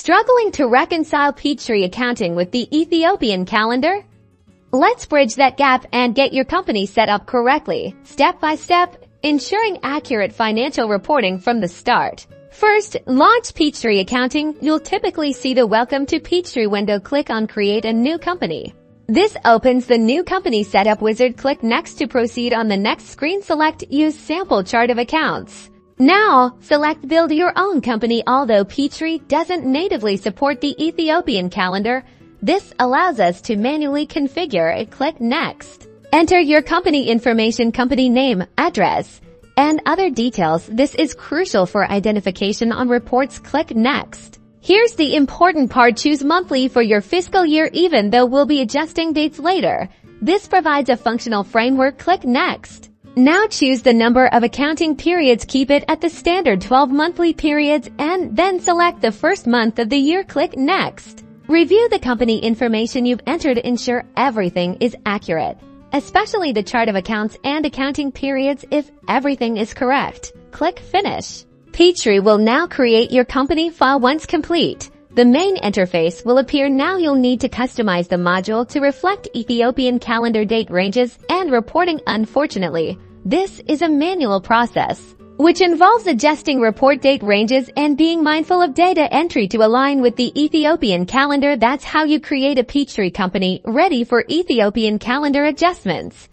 Struggling to reconcile Peachtree accounting with the Ethiopian calendar? Let's bridge that gap and get your company set up correctly, step by step, ensuring accurate financial reporting from the start. First, launch Peachtree accounting. You'll typically see the Welcome to Peachtree window. Click on Create a New Company. This opens the New Company Setup wizard. Click Next to proceed. On the next screen, select Use Sample Chart of Accounts. Now, select Build Your Own Company. Although Peachtree doesn't natively support the Ethiopian calendar, this allows us to manually configure it. Click Next. Enter your company information, company name, address, and other details. This is crucial for identification on reports. Click Next. Here's the important part. Choose monthly for your fiscal year, even though we'll be adjusting dates later. This provides a functional framework. Click Next. Now choose the number of accounting periods. Keep it at the standard 12 monthly periods and then select the first month of the year. Click Next. Review the company information you've entered. Ensure everything is accurate, especially the chart of accounts and accounting periods. If everything is correct, click Finish. Peachtree will now create your company file. Once complete, the main interface will appear. Now you'll need to customize the module to reflect Ethiopian calendar date ranges and reporting. Unfortunately, this is a manual process, which involves adjusting report date ranges and being mindful of data entry to align with the Ethiopian calendar. That's how you create a Peachtree company ready for Ethiopian calendar adjustments.